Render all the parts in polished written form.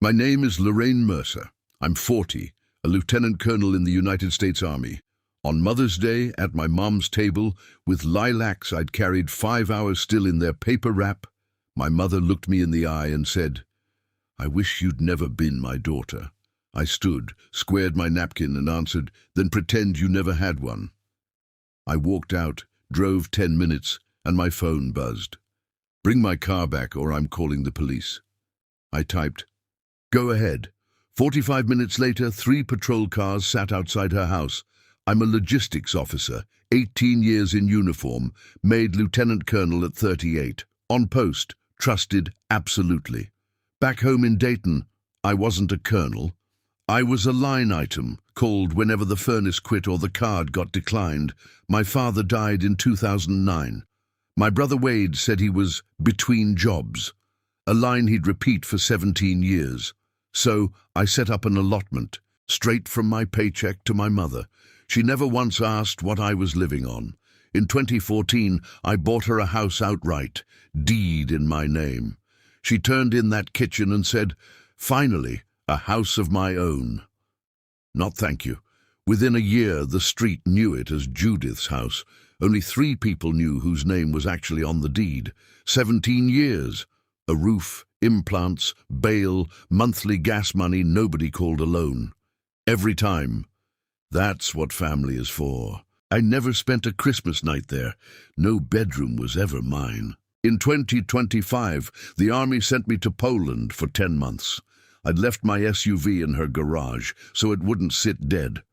My name is Lorraine Mercer. I'm 40, a lieutenant colonel in the United States Army. On Mother's Day, at my mom's table, with lilacs I'd carried 5 hours still in their paper wrap, my mother looked me in the eye and said, "I wish you'd never been my daughter." I stood, squared my napkin and answered, "Then pretend you never had one." I walked out, drove 10 minutes, and my phone buzzed. "Bring my car back or I'm calling the police." I typed, "Go ahead." 45 minutes later, 3 patrol cars sat outside her house. I'm a logistics officer, 18 years in uniform, made lieutenant colonel at 38. On post, trusted absolutely. Back home in Dayton, I wasn't a colonel. I was a line item, called whenever the furnace quit or the card got declined. My father died in 2009. My brother Wade said he was between jobs, a line he'd repeat for 17 years. So I set up an allotment, straight from my paycheck to my mother. She never once asked what I was living on. In 2014, I bought her a house outright, deed in my name. She turned in that kitchen and said, "Finally, a house of my own." Not thank you. Within a year, the street knew it as Judith's house. Only 3 people knew whose name was actually on the deed. 17 years. A roof, implants, bail, monthly gas money nobody called a loan. Every time. That's what family is for. I never spent a Christmas night there. No bedroom was ever mine. In 2025, the Army sent me to Poland for 10 months. I'd left my SUV in her garage, so it wouldn't sit dead.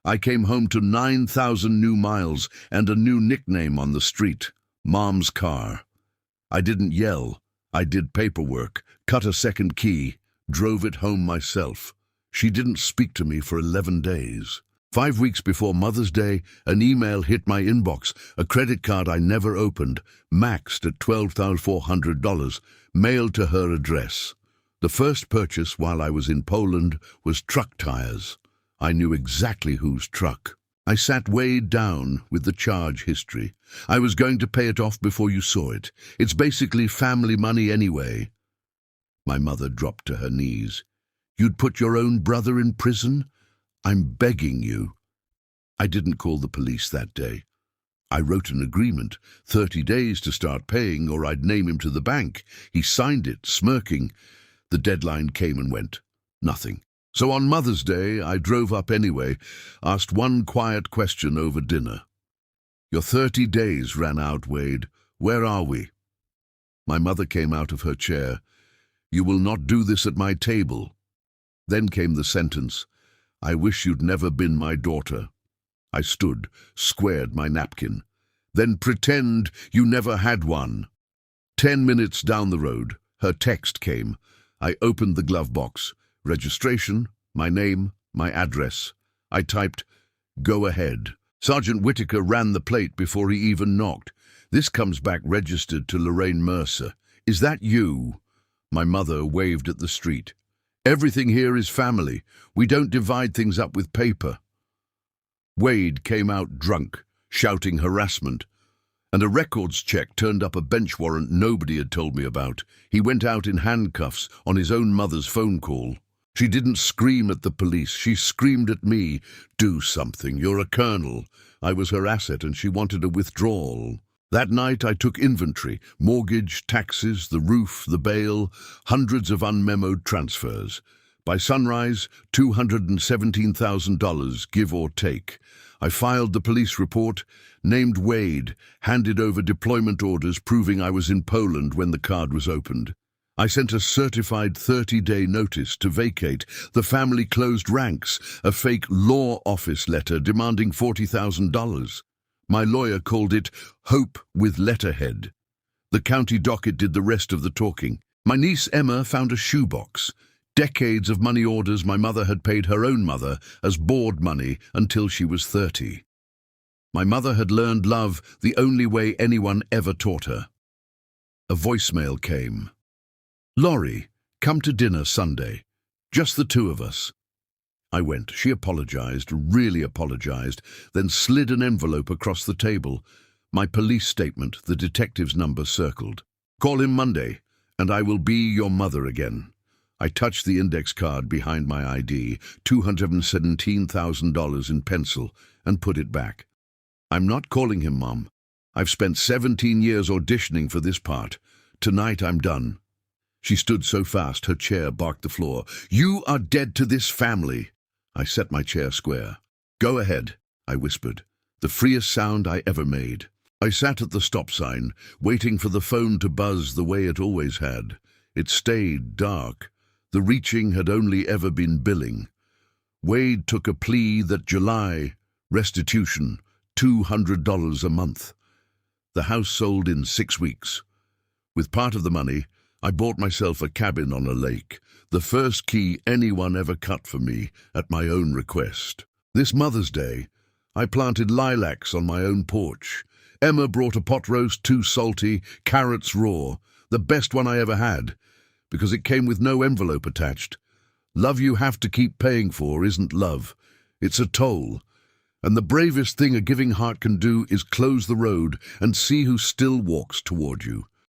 I came home to 9,000 new miles and a new nickname on the street, Mom's car. I didn't yell. I did paperwork, cut a second key, drove it home myself. She didn't speak to me for 11 days. 5 weeks before Mother's Day, an email hit my inbox, a credit card I never opened, maxed at $12,400, mailed to her address. The first purchase while I was in Poland was truck tires. I knew exactly whose truck. I sat weighed down with the charge history. I was going to pay it off before you saw it. It's basically family money anyway. My mother dropped to her knees. "You'd put your own brother in prison? I'm begging you." I didn't call the police that day. I wrote an agreement, 30 days to start paying or I'd name him to the bank. He signed it, smirking. The deadline came and went. Nothing. So on Mother's Day, I drove up anyway, asked one quiet question over dinner. "Your 30 days ran out, Wade. Where are we?" My mother came out of her chair. "You will not do this at my table." Then came the sentence, "I wish you'd never been my daughter." I stood, squared my napkin. "Then pretend you never had one." 10 minutes down the road, her text came. I opened the glove box. Registration, my name, my address. I typed, "Go ahead." Sergeant Whitaker ran the plate before he even knocked. "This comes back registered to Lorraine Mercer. Is that you?" My mother waved at the street. "Everything here is family. We don't divide things up with paper." Wade came out drunk, shouting harassment. And a records check turned up a bench warrant nobody had told me about. He went out in handcuffs on his own mother's phone call. She didn't scream at the police. She screamed at me, "Do something, you're a colonel." I was her asset and she wanted a withdrawal. That night I took inventory, mortgage, taxes, the roof, the bail, hundreds of unmemoed transfers. By sunrise, $217,000, give or take. I filed the police report, named Wade, handed over deployment orders proving I was in Poland when the card was opened. I sent a certified 30-day notice to vacate. The family closed ranks, a fake law office letter demanding $40,000. My lawyer called it Hope with Letterhead. The county docket did the rest of the talking. My niece Emma found a shoebox. Decades of money orders my mother had paid her own mother as board money until she was 30. My mother had learned love the only way anyone ever taught her. A voicemail came. "Laurie, come to dinner Sunday. Just the 2 of us." I went. She apologized, really apologized, then slid an envelope across the table. My police statement, the detective's number circled. "Call him Monday, and I will be your mother again." I touched the index card behind my ID, $217,000 in pencil, and put it back. I'm not calling him, Mom. I've spent 17 years auditioning for this part. Tonight I'm done. She stood so fast her chair barked the floor. You are dead to this family. I set my chair square. Go ahead, I whispered, the freest sound I ever made. I sat at the stop sign, waiting for the phone to buzz the way it always had. It stayed dark. The reaching had only ever been billing. Wade took a plea that July, restitution, $200 a month. The house sold in 6 weeks. With part of the money, I bought myself a cabin on a lake, the first key anyone ever cut for me at my own request. This Mother's Day, I planted lilacs on my own porch. Emma brought a pot roast too salty, carrots raw, the best one I ever had, because it came with no envelope attached. Love you have to keep paying for isn't love. It's a toll. And the bravest thing a giving heart can do is close the road and see who still walks toward you.